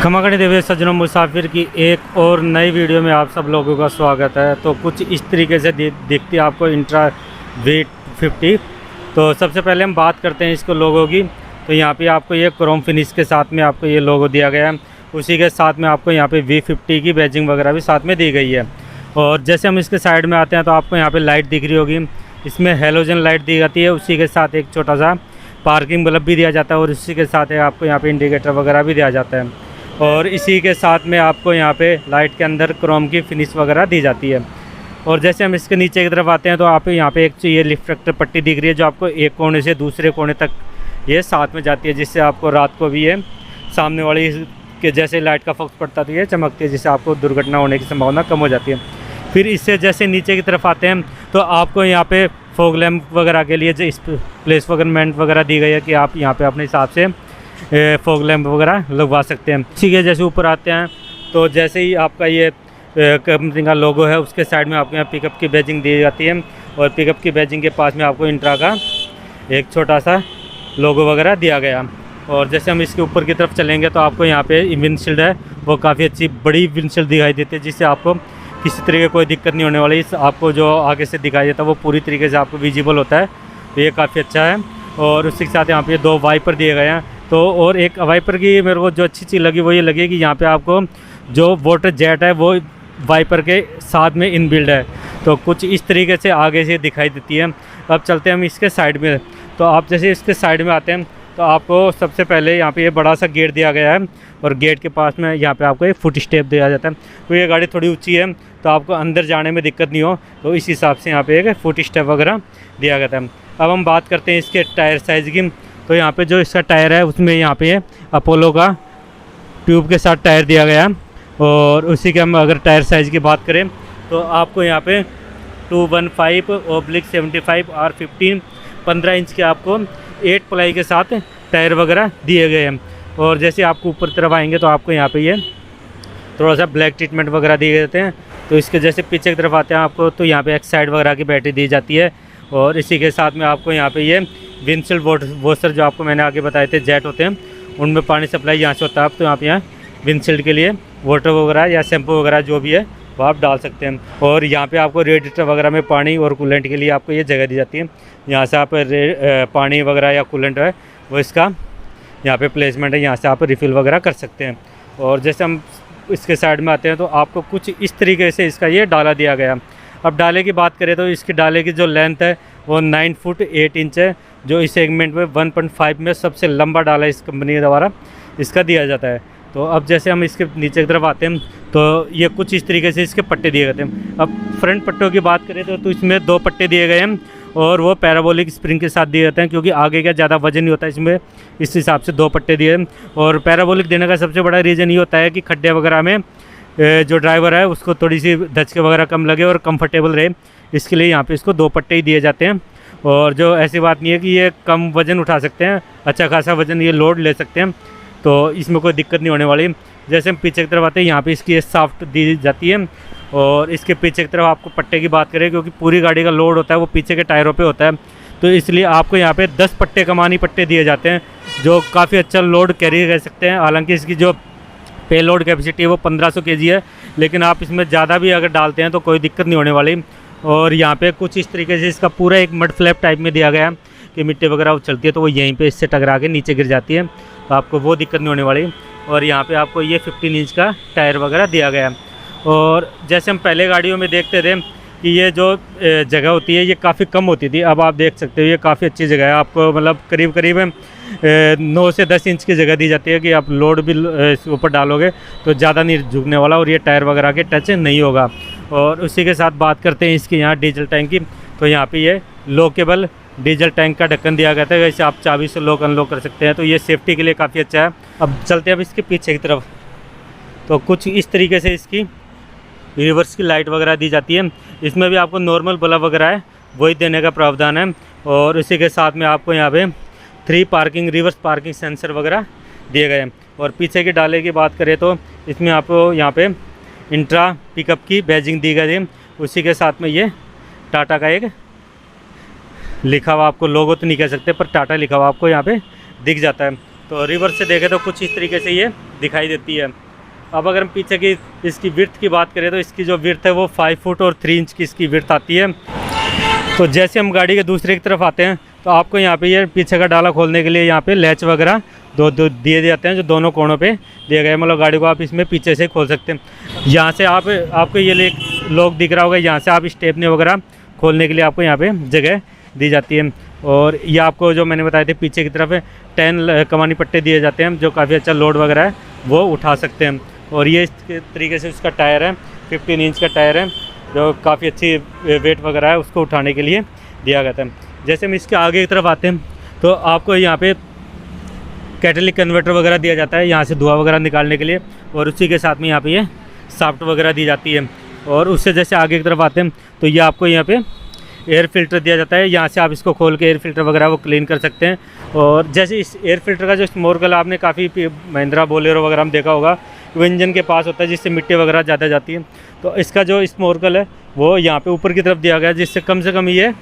खमागणी देवी सज्जनों मुसाफिर की एक और नई वीडियो में आप सब लोगों का स्वागत है। तो कुछ इस तरीके से दिखती है आपको इंट्रा V50। तो सबसे पहले हम बात करते हैं इसको लोगो की। तो यहाँ पे आपको ये क्रोम फिनिश के साथ में आपको ये लोगो दिया गया है। उसी के साथ में आपको यहाँ पे V50 की बैजिंग वगैरह भी साथ में दी गई है। और जैसे हम इसके साइड में आते हैं तो आपको यहाँ पर लाइट दिख रही होगी, इसमें हेलोजन लाइट दी जाती है। उसी के साथ एक छोटा सा पार्किंग बल्ब भी दिया जाता है और इसी के साथ आपको यहाँ पे इंडिकेटर वगैरह भी दिया जाता है। और इसी के साथ में आपको यहाँ पे लाइट के अंदर क्रोम की फिनिश वगैरह दी जाती है। और जैसे हम इसके नीचे की तरफ आते हैं तो आप यहाँ पे एक ये रिफ्लेक्टर पट्टी दिख रही है जो आपको एक कोने से दूसरे कोने तक ये साथ में जाती है, जिससे आपको रात को भी ये सामने वाली के जैसे लाइट का फोकस पड़ता तो ये चमकती है, जिससे आपको दुर्घटना होने की संभावना कम हो जाती है। फिर इससे जैसे नीचे की तरफ आते हैं तो आपको यहाँ पे फॉग लैम्प वगैरह के लिए जो इस प्लेसमेंट वगैरह दी गई है कि आप यहाँ पे अपने हिसाब से फॉग लैम्प वगैरह लगवा सकते हैं। इसी के जैसे ऊपर आते हैं तो जैसे ही आपका ये कंपनी का लोगो है उसके साइड में आपको यहाँ पिकअप की बैजिंग दी जाती है। और पिकअप की बैजिंग के पास में आपको इंट्रा का एक छोटा सा लोगो वगैरह दिया गया। और जैसे हम इसके ऊपर की तरफ चलेंगे तो आपको यहाँ पे विंडशील्ड है वो काफ़ी अच्छी बड़ी विंडशील्ड दिखाई देती है, जिससे आपको किसी तरीके की कोई दिक्कत नहीं होने वाली। आपको जो आगे से दिखाई देता है वो पूरी तरीके से आपको विजिबल होता है, तो ये काफ़ी अच्छा है। और उसी के साथ यहाँ पे 2 वाइपर दिए गए हैं। तो और एक वाइपर की मेरे को जो अच्छी चीज़ लगी वो ये लगी कि यहाँ पे आपको जो वाटर जेट है वो वाइपर के साथ में इनबिल्ड है, तो कुछ इस तरीके से आगे से दिखाई देती है। अब चलते हैं हम इसके साइड में। तो आप जैसे इसके साइड में आते हैं तो आपको सबसे पहले यहाँ पे ये बड़ा सा गेट दिया गया है और गेट के पास में यहाँ पे आपको एक फुट स्टेप दिया जाता है। तो ये गाड़ी थोड़ी ऊंची है तो आपको अंदर जाने में दिक्कत नहीं हो, तो इस हिसाब से यहाँ पे एक फुट स्टेप वगैरह दिया गया है। अब हम बात करते हैं इसके टायर साइज़ की। तो यहाँ पे जो इसका टायर है उसमें यहाँ पे अपोलो का ट्यूब के साथ टायर दिया गया है। और उसी के हम अगर टायर साइज़ की बात करें तो आपको यहाँ पे 215/75 R15 15 इंच के आपको 8 प्लाई के साथ टायर वगैरह दिए गए हैं। और जैसे आपको ऊपर तरफ आएंगे तो आपको यहाँ पे ये थोड़ा सा ब्लैक ट्रीटमेंट वगैरह दिए जाते हैं। तो इसके जैसे पीछे की तरफ आते हैं आपको तो यहाँ पे एक साइड वगैरह की बैटरी दी जाती है। और इसी के साथ में आपको यहाँ पे ये विंडशील्ड वॉशर जो आपको मैंने आगे बताए थे जेट होते हैं, उनमें पानी सप्लाई यहाँ से होता है। आप तो यहाँ विंडशील्ड के लिए वाटर वगैरह या शैम्पू वगैरह जो भी है वो आप डाल सकते हैं। और यहाँ पे आपको रेडिएटर वगैरह में पानी और कूलेंट के लिए आपको ये जगह दी जाती है। यहाँ से आप पानी वगैरह या कूलेंट है वो इसका यहाँ पे प्लेसमेंट है, यहाँ से आप रिफ़िल वगैरह कर सकते हैं। और जैसे हम इसके साइड में आते हैं तो आपको कुछ इस तरीके से इसका ये डाला दिया गया। अब डाले की बात करें तो इसकी डाले की जो लेंथ है वो 9 फुट 8 इंच है, जो इस सेगमेंट में 1.5 में सबसे लंबा डाला इस कंपनी द्वारा इसका दिया जाता है। तो अब जैसे हम इसके नीचे की तरफ आते हैं तो ये कुछ इस तरीके से इसके पट्टे दिए गए हैं। अब फ्रंट पट्टों की बात करें तो इसमें 2 पट्टे दिए गए हैं और वो पैराबोलिक स्प्रिंग के साथ दिए जाते हैं, क्योंकि आगे का ज़्यादा वजन नहीं होता इसमें, इस हिसाब से 2 पट्टे दिए हैं। और पैराबोलिक देने का सबसे बड़ा रीज़न ये होता है कि खड्डे वगैरह में जो ड्राइवर है उसको थोड़ी सी धचके वगैरह कम लगे और कंफर्टेबल रहे, इसके लिए यहाँ पे इसको 2 पट्टे ही दिए जाते हैं। और जो ऐसी बात नहीं है कि ये कम वज़न उठा सकते हैं, अच्छा खासा वज़न ये लोड ले सकते हैं, तो इसमें कोई दिक्कत नहीं होने वाली। जैसे हम पीछे की तरफ आते हैं यहाँ पे इसकी साफ्ट दी जाती है। और इसके पीछे की तरफ आपको पट्टे की बात करें, क्योंकि पूरी गाड़ी का लोड होता है वो पीछे के टायरों पे होता है, तो इसलिए आपको यहाँ पे 10 पट्टे कमानी पट्टे दिए जाते हैं जो काफ़ी अच्छा लोड कैरी कर सकते हैं। हालांकि इसकी जो पे लोड कैपेसिटी है वो 1500 kg है, लेकिन आप इसमें ज़्यादा भी अगर डालते हैं तो कोई दिक्कत नहीं होने वाली। और यहाँ पे कुछ इस तरीके से इसका पूरा एक मड फ्लैप टाइप में दिया गया कि मिट्टी वगैरह उछलती है तो वो यहीं पे इससे टकरा के नीचे गिर जाती है, तो आपको वो दिक्कत नहीं होने वाली। और यहाँ पे आपको ये 15 इंच का टायर वगैरह दिया गया। और जैसे हम पहले गाड़ियों में देखते थे कि ये जो जगह होती है ये काफ़ी कम होती थी, अब आप देख सकते हो ये काफ़ी अच्छी जगह है। आपको मतलब करीब 9 से 10 इंच की जगह दी जाती है कि आप लोड भी ऊपर डालोगे तो ज़्यादा नहीं झुकने वाला और ये टायर वगैरह के टच नहीं होगा। और उसी के साथ बात करते हैं इसके यहाँ डीजल टैंक की। तो यहाँ पे ये लॉकेबल डीजल टैंक का ढक्कन दिया गया था, वैसे आप चाबी से लॉक अनलॉक कर सकते हैं, तो ये सेफ्टी के लिए काफ़ी अच्छा है। अब चलते हैं अब इसके पीछे की तरफ। तो कुछ इस तरीके से इसकी रिवर्स की लाइट वगैरह दी जाती है। इसमें भी आपको नॉर्मल बल्ब वगैरह है वही देने का प्रावधान है। और इसी के साथ में आपको यहाँ पे 3 रिवर्स पार्किंग सेंसर वगैरह दिए गए हैं। और पीछे के डाले की बात करें तो इसमें आपको यहाँ पे इंट्रा पिकअप की बैजिंग दी गई है। उसी के साथ में ये टाटा का एक लिखा हुआ, आपको लोगो तो नहीं कह सकते पर टाटा लिखा हुआ आपको यहाँ पे दिख जाता है। तो रिवर्स से देखें तो कुछ इस तरीके से ये दिखाई देती है। अब अगर हम पीछे की इसकी विड्थ की बात करें तो इसकी जो विड्थ है वो 5 फुट और 3 इंच की इसकी विड्थ आती है। तो जैसे हम गाड़ी के दूसरे की तरफ आते हैं तो आपको यहाँ पे ये पीछे का डाला खोलने के लिए यहाँ पे लैच वगैरह दो दिए जाते हैं जो दोनों कोनों पे दिए गए, मतलब गाड़ी को आप इसमें पीछे से खोल सकते हैं। यहाँ से आपको ये लॉक दिख रहा होगा, यहाँ से आप स्टेपनी वगैरह खोलने के लिए आपको यहाँ पे जगह दी जाती है। और ये आपको जो मैंने बताए थे पीछे की तरफ 10 कमानी पट्टे दिए जाते हैं जो काफ़ी अच्छा लोड वगैरह है वो उठा सकते हैं। और ये इस तरीके से उसका टायर है, 15 इंच का टायर है जो काफ़ी अच्छी वेट वगैरह है उसको उठाने के लिए दिया गया था। जैसे हम इसके आगे की तरफ आते हैं तो आपको यहाँ पे कैटलिक कन्वर्टर वगैरह दिया जाता है यहाँ से धुआं वगैरह निकालने के लिए, और उसी के साथ में यहाँ पे ये साफ्ट वगैरह दी जाती है। और उससे जैसे आगे की तरफ आते हैं तो ये आपको यहाँ पे एयर फिल्टर दिया जाता है, यहाँ से आप इसको खोल के एयर फिल्टर वगैरह वो क्लीन कर सकते हैं। और जैसे इस एयर फिल्टर का जो स्मोर्कल आपने काफ़ी महिंद्रा बोलेरो वगैरह में देखा होगा वो इंजन के पास होता है जिससे मिट्टी वगैरह ज़्यादा जाती है, तो इसका जो स्मोर्कल है वो यहाँ पे ऊपर की तरफ दिया गया है जिससे कम से कम ये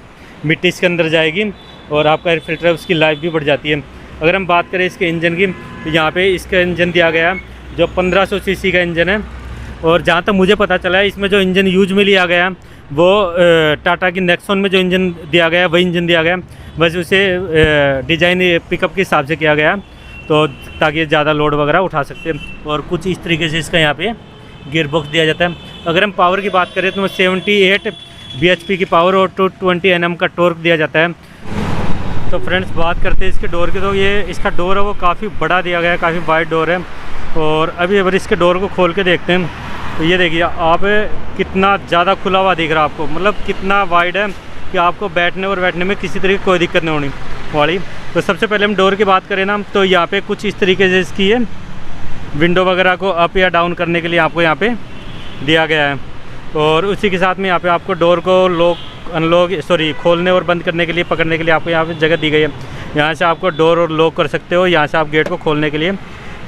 मिट्टी इसके अंदर जाएगी और आपका एयर फिल्टर है उसकी लाइफ भी बढ़ जाती है। अगर हम बात करें इसके इंजन की तो यहाँ पे इसका इंजन दिया गया है जो 1500 सीसी का इंजन है। और जहाँ तक मुझे पता चला है इसमें जो इंजन यूज में लिया गया वो टाटा की नेक्सॉन में जो इंजन दिया गया वही इंजन दिया गया, बस उसे डिज़ाइन पिकअप के हिसाब से किया गया तो ताकि ज़्यादा लोड वगैरह उठा सकते हैं। और कुछ इस तरीके से इसका यहाँ पे गियर बॉक्स दिया जाता है। अगर हम पावर की बात करें तो 78 bhp की पावर और 220 Nm का टॉर्क दिया जाता है। तो फ्रेंड्स बात करते हैं इसके डोर की, तो ये इसका डोर है वो काफ़ी बड़ा दिया गया है, काफ़ी वाइड डोर है। और अभी अगर इसके डोर को खोल के देखते हैं तो ये देखिए आप कितना ज़्यादा खुला हुआ दिख रहा है आपको, मतलब कितना वाइड है कि आपको बैठने में किसी तरह की कोई दिक्कत नहीं होनी वाली। तो सबसे पहले हम डोर की बात करें ना तो यहाँ पे कुछ इस तरीके से इसकी है विंडो वगैरह को अप या डाउन करने के लिए आपको यहाँ पे दिया गया है। और उसी के साथ में यहाँ पे आपको डोर को खोलने और बंद करने के लिए पकड़ने के लिए आपको यहाँ पे जगह दी गई है। यहाँ से आपको डोर और लॉक कर सकते हो, यहाँ से आप गेट को खोलने के लिए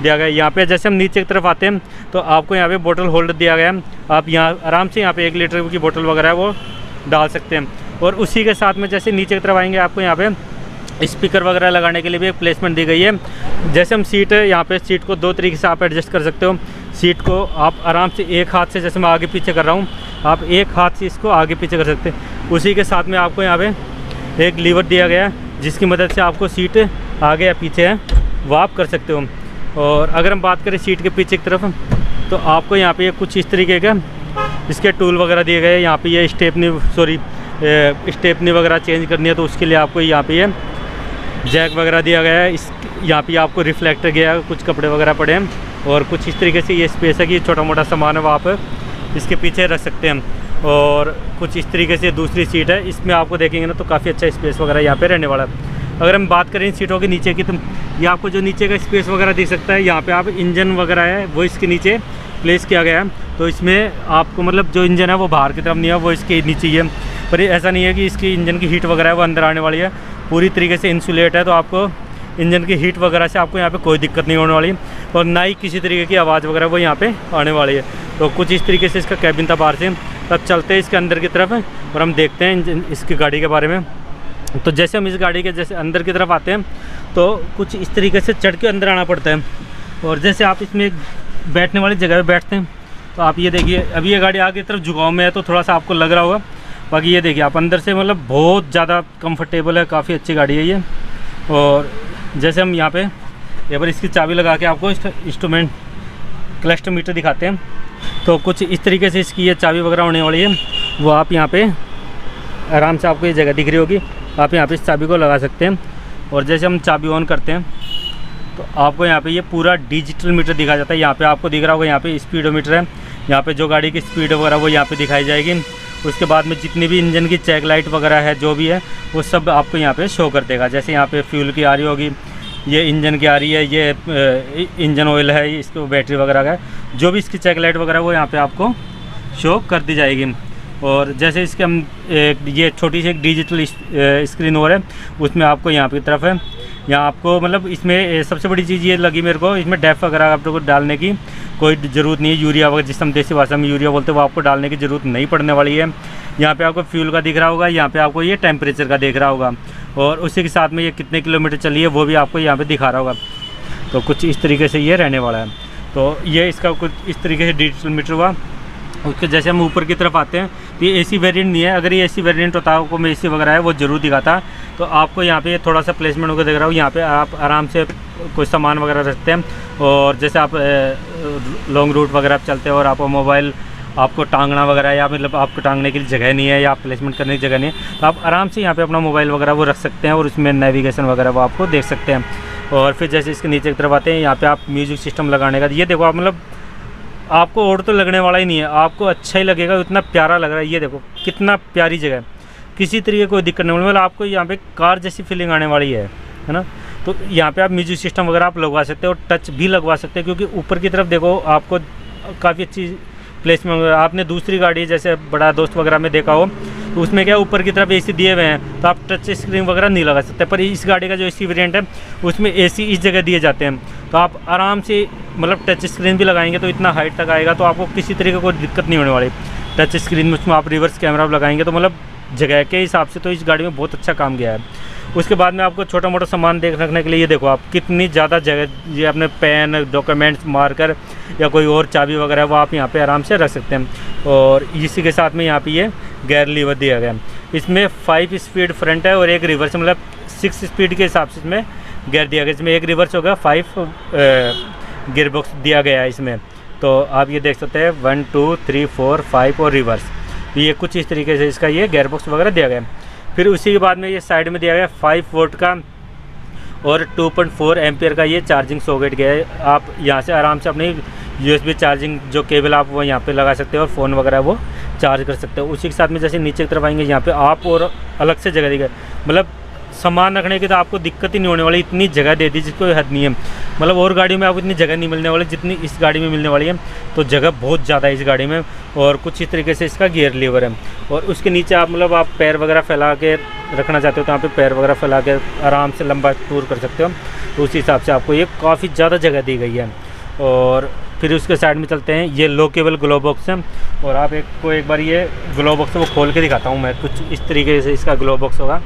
दिया गया है। यहाँ पे जैसे हम नीचे की तरफ आते हैं तो आपको यहाँ पे बोतल होल्डर दिया गया है, आप यहाँ आराम से यहाँ पे 1 लीटर की बोतल वगैरह है वो डाल सकते हैं। और उसी के साथ में जैसे नीचे की तरफ आएंगे आपको यहाँ पे स्पीकर वगैरह लगाने के लिए भी एक प्लेसमेंट दी गई है। जैसे हम सीट है यहाँ पे सीट को 2 तरीके से आप एडजस्ट कर सकते हो। सीट को आप आराम से एक हाथ से, जैसे मैं आगे पीछे कर रहा हूँ, आप एक हाथ से इसको आगे पीछे कर सकते हैं। उसी के साथ में आपको यहाँ पे एक लीवर दिया गया है जिसकी मदद से आपको सीट आगे या पीछे है वो आप कर सकते हो। और अगर हम बात करें सीट के पीछे की तरफ तो आपको यहाँ पे कुछ इस तरीके का इसके टूल वगैरह दिए गए हैं। यहाँ पे ये स्टेपनी वगैरह चेंज करनी है तो उसके लिए आपको यहाँ पे ये जैक वगैरह दिया गया है। यहाँ पे आपको रिफ्लेक्टर गया है, कुछ कपड़े वगैरह पड़े हैं और कुछ इस तरीके से ये स्पेस है कि छोटा मोटा सामान है वो आप इसके पीछे रख सकते हैं। और कुछ इस तरीके से दूसरी सीट है, इसमें आपको देखेंगे ना तो काफ़ी अच्छा स्पेस वगैरह यहाँ पे रहने वाला है। अगर हम बात करें इन सीटों के नीचे की तो ये आपको जो नीचे का स्पेस वगैरह दिख सकता है, यहाँ पे आप इंजन वगैरह है वो इसके नीचे प्लेस किया गया है। तो इसमें आपको मतलब जो इंजन है वो बाहर की तरफ नहीं है, वो इसके नीचे ही है। पर ऐसा नहीं है कि इसकी इंजन की हीट वगैरह है वो अंदर आने वाली है, पूरी तरीके से इंसुलेट है। तो आपको इंजन की हीट वगैरह से आपको यहाँ पे कोई दिक्कत नहीं होने वाली और ना ही किसी तरीके की आवाज़ वगैरह वो यहाँ पे आने वाली है। तो कुछ इस तरीके से इसका कैबिन था बाहर से। तब चलते हैं इसके अंदर की तरफ और हम देखते हैं इसकी गाड़ी के बारे में। तो जैसे हम इस गाड़ी के जैसे अंदर की तरफ आते हैं तो कुछ इस तरीके से चढ़ के अंदर आना पड़ता है। और जैसे आप इसमें बैठने वाली जगह पे बैठते हैं तो आप ये देखिए अभी ये गाड़ी आगे की तरफ झुकाव में है तो थोड़ा सा आपको लग रहा होगा, बाकी ये देखिए आप अंदर से मतलब बहुत ज़्यादा कंफर्टेबल है, काफ़ी अच्छी गाड़ी है ये। और जैसे हम यहाँ पर इसकी चाबी लगा के आपको इंस्ट्रूमेंट क्लस्टर मीटर दिखाते हैं तो कुछ इस तरीके से इसकी ये चाबी वगैरह होने वाली है, वो आप यहाँ पे आराम से आपको ये जगह दिख रही होगी, आप यहाँ पे इस चाबी को लगा सकते हैं। और जैसे हम चाबी ऑन करते हैं तो आपको यहाँ पे ये पूरा डिजिटल मीटर दिखा जाता है। यहाँ पे आपको दिख रहा होगा यहाँ पे स्पीडोमीटर है, यहाँ पे जो गाड़ी की स्पीड वगैरह वो यहाँ पे दिखाई जाएगी। उसके बाद में जितनी भी इंजन की चेक लाइट वगैरह है जो भी है वो सब आपको यहाँ पे शो कर देगा। जैसे यहाँ पे फ्यूल की आ रही होगी, ये इंजन की आ रही है, ये इंजन ऑयल है, इसको बैटरी वगैरह का जो भी इसकी चेक लाइट वगैरह वो यहाँ पे आपको शो कर दी जाएगी। और जैसे इसके हम ये छोटी सी एक डिजिटल स्क्रीन और है उसमें आपको यहाँ की तरफ है, यहाँ आपको मतलब इसमें सबसे बड़ी चीज़ ये लगी मेरे को, इसमें डेफ वगैरह आप लोग को डालने की कोई ज़रूरत नहीं है। यूरिया वगैरह जिस हम देसी भाषा में यूरिया बोलते हैं वो आपको डालने की ज़रूरत नहीं पड़ने वाली है। यहाँ पे आपको फ्यूल का दिख रहा होगा, यहाँ पे आपको ये टेम्परेचर का दिख रहा होगा और उसी के साथ में ये कितने किलोमीटर चली है वो भी आपको यहाँ पे दिखा रहा होगा। तो कुछ इस तरीके से ये रहने वाला है। तो ये इसका कुछ इस तरीके से डिजिटल मीटर हुआ। उसके जैसे हम ऊपर की तरफ आते हैं तो ये एसी वेरिएंट नहीं है। अगर ये एसी वेरिएंट होता है आपको मैं एसी वगैरह है वो ज़रूर दिखाता। तो आपको यहाँ पे थोड़ा सा प्लेसमेंट होकर देख रहा हूँ, यहाँ पे आप आराम से कोई सामान वगैरह रखते हैं, और जैसे आप लॉन्ग रूट वगैरह आप चलते हैं और आपको मोबाइल आपको टांगना वगैरह या मतलब आपको टांगने के लिए जगह नहीं है या आप प्लेसमेंट करने की जगह नहीं है, तो आप आराम से यहाँ पे अपना मोबाइल वगैरह वो रख सकते हैं और उसमें नेविगेशन वगैरह वो आपको देख सकते हैं। और फिर जैसे इसके नीचे की तरफ आते हैं, यहाँ पे आप म्यूजिक सिस्टम लगाने का, ये देखो आप मतलब आपको और तो लगने वाला ही नहीं है, आपको अच्छा ही लगेगा, इतना प्यारा लग रहा है। ये देखो कितना प्यारी जगह है, किसी तरीके कोई दिक्कत नहीं होने वाला, आपको यहाँ पे कार जैसी फीलिंग आने वाली है ना। तो यहाँ पे आप म्यूजिक सिस्टम वगैरह आप लगवा सकते हो और टच भी लगवा सकते हैं, क्योंकि ऊपर की तरफ देखो आपको काफ़ी अच्छी प्लेसमेंट। आपने दूसरी गाड़ी जैसे बड़ा दोस्त वगैरह में देखा हो तो उसमें क्या ऊपर की तरफ एसी दिए हुए हैं, तो आप टच स्क्रीन वगैरह नहीं लगा सकते। पर इस गाड़ी का जो एसी वेरिएंट है उसमें एसी इस जगह दिए जाते हैं, तो आप आराम से मतलब टच स्क्रीन भी लगाएंगे तो इतना हाइट तक आएगा, तो आपको किसी तरीके कोई दिक्कत नहीं होने वाली। टच स्क्रीन में उसमें आप रिवर्स कैमरा लगाएंगे तो मतलब जगह के हिसाब से तो इस गाड़ी में बहुत अच्छा काम किया है। उसके बाद में आपको छोटा मोटा सामान देख रखने के लिए ये देखो आप कितनी ज़्यादा जगह, ये अपने पेन डॉक्यूमेंट्स मार्कर या कोई और चाबी वगैरह वो आप यहाँ पे आराम से रख सकते हैं। और इसी के साथ में यहाँ पे ये गियर लीवर दिया गया है, इसमें 5 स्पीड फ्रंट है और एक रिवर्स, मतलब 6 स्पीड के हिसाब से इसमें गियर दिया गया। इसमें एक रिवर्स होगा, 5 गियर बॉक्स दिया गया है इसमें। तो आप ये देख सकते हैं 1 2 3 4 5 और रिवर्स, ये कुछ इस तरीके से इसका ये गियर बॉक्स वगैरह दिया गया है। फिर उसी के बाद में ये साइड में दिया गया 5 वोल्ट का और 2.4 एम्पियर का ये चार्जिंग सॉकेट गया है। आप यहाँ से आराम से अपनी USB चार्जिंग जो केबल आप वो यहाँ पे लगा सकते हो और फ़ोन वगैरह वो चार्ज कर सकते हो। उसी के साथ में जैसे नीचे की तरफ आएंगे यहाँ पे आप और अलग से जगह दी गई, मतलब सामान रखने की तो आपको दिक्कत ही नहीं होने वाली, इतनी जगह दे दी जिसको हद नहीं है। मतलब और गाड़ियों में आपको इतनी जगह नहीं मिलने वाली जितनी इस गाड़ी में मिलने वाली है, तो जगह बहुत ज़्यादा है इस गाड़ी में। और कुछ इस तरीके से इसका गियर लीवर है। और उसके नीचे आप मतलब आप पैर वगैरह फैला के रखना चाहते हो तो यहाँ पे पैर वगैरह फैला के आराम से लंबा टूर कर सकते हो, तो उसी हिसाब से आपको ये काफ़ी ज़्यादा जगह दी गई है। और फिर उसके साइड में चलते हैं, ये लॉकेबल ग्लो बॉक्स है। और आप एक बार ये ग्लो बॉक्स वो खोल के दिखाता हूँ मैं, कुछ इस तरीके से इसका ग्लो बॉक्स होगा।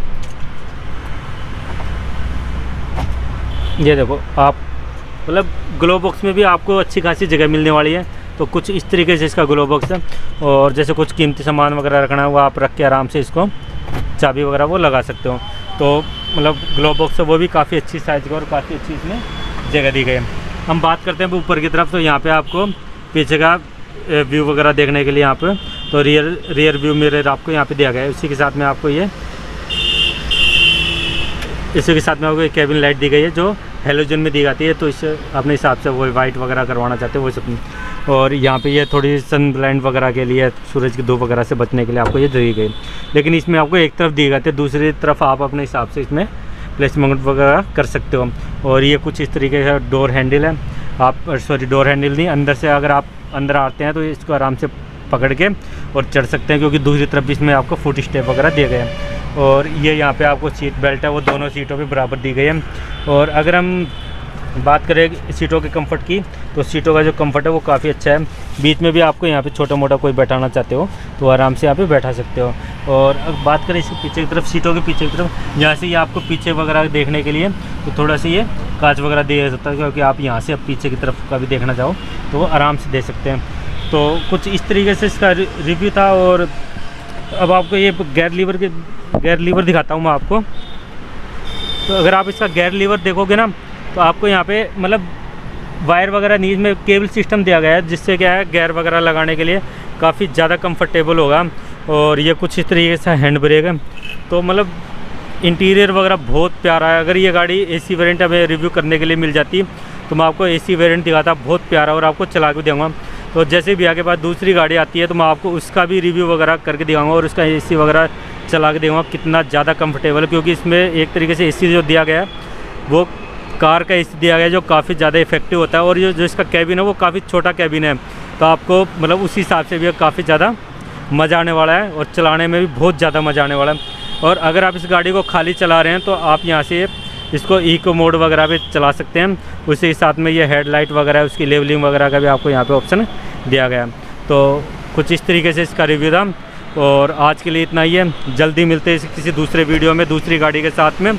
ये देखो आप मतलब ग्लो बॉक्स में भी आपको अच्छी खासी जगह मिलने वाली है, तो कुछ इस तरीके से इसका ग्लो बॉक्स है। और जैसे कुछ कीमती सामान वगैरह रखना है वो आप रख के आराम से इसको चाबी वगैरह वो लगा सकते हो। तो मतलब ग्लो बॉक्स है वो भी काफ़ी अच्छी साइज़ का और काफ़ी अच्छी इसमें जगह दी गई है। हम बात करते हैं ऊपर की तरफ, तो यहाँ पे आपको पीछे का व्यू वगैरह देखने के लिए यहाँ पे तो रियर व्यू मिरर आपको यहाँ पे दिया गया है। इसी के साथ में आपको इसी के साथ में आपको एक केबिन लाइट दी गई है जो हेलोजन में दी जाती है, तो इस अपने हिसाब से वो वाइट वगैरह करवाना चाहते हो वो सब। और यहाँ पे ये थोड़ी सन ब्लाइंड वगैरह के लिए, सूरज की धूप वगैरह से बचने के लिए आपको ये दी गई, लेकिन इसमें आपको एक तरफ दी जाती है, दूसरी तरफ आप अपने हिसाब से इसमें प्लेसमेंट वगैरह कर सकते हो। और ये कुछ इस तरीके का डोर हैंडल है, आप डोर हैंडल नहीं, अंदर से अगर आप अंदर आते हैं तो इसको आराम से पकड़ के और चढ़ सकते हैं, क्योंकि दूसरी तरफ भी इसमें आपको फुट स्टेप वगैरह दिए गए हैं। और ये यहाँ पे आपको सीट बेल्ट है वो दोनों सीटों पे बराबर दी गई है। और अगर हम बात करें सीटों के कंफर्ट की, तो सीटों का जो कंफर्ट है वो काफ़ी अच्छा है। बीच में भी आपको यहाँ पे छोटा मोटा कोई बैठाना चाहते हो तो आराम से यहाँ पे बैठा सकते हो। और अब बात करें इसके पीछे की तरफ, सीटों के पीछे की तरफ, यहाँ से ये आपको पीछे वगैरह देखने के लिए तो थोड़ा सा ये कांच वगैरह दिया सकता है, क्योंकि आप यहाँ से अब पीछे की तरफ का भी देखना चाहो तो वो आराम से दे सकते हैं। तो कुछ इस तरीके से इसका रिव्यू था। और अब आपको ये गियर लीवर दिखाता हूँ मैं आपको। तो अगर आप इसका गियर लीवर देखोगे ना तो आपको यहाँ पे मतलब वायर वगैरह नहीं, इसमें केबल सिस्टम दिया गया है, जिससे क्या है गियर वगैरह लगाने के लिए काफ़ी ज़्यादा कंफर्टेबल होगा। और ये कुछ इस तरीके से हैंड ब्रेक है, तो मतलब इंटीरियर वगैरह बहुत प्यारा है। अगर ये गाड़ी AC वेरिएंट हमें रिव्यू करने के लिए मिल जाती तो मैं आपको AC वेरिएंट दिखाता, बहुत प्यारा, और आपको चला के दूँगा। तो जैसे भी आगे बाद दूसरी गाड़ी आती है तो मैं आपको उसका भी रिव्यू वगैरह करके दिखाऊंगा और उसका AC वगैरह चला के दूँगा कितना ज़्यादा कंफर्टेबल है, क्योंकि इसमें एक तरीके से AC जो दिया गया है वो कार का AC दिया गया है जो काफ़ी ज़्यादा इफेक्टिव होता है। और ये जो इसका कैबिन है वो काफ़ी छोटा कैबिन है, तो आपको मतलब उस हिसाब से भी काफ़ी ज़्यादा मज़ा आने वाला है और चलाने में भी बहुत ज़्यादा मज़ा आने वाला है। और अगर आप इस गाड़ी को खाली चला रहे हैं तो आप यहाँ से इसको इको मोड वगैरह भी चला सकते हैं। उसी के साथ में ये हेडलाइट वगैरह है, उसकी लेवलिंग वगैरह का भी आपको यहाँ पे ऑप्शन दिया गया है। तो कुछ इस तरीके से इसका रिव्यू था, और आज के लिए इतना ही है। जल्दी मिलते हैं किसी दूसरे वीडियो में दूसरी गाड़ी के साथ में।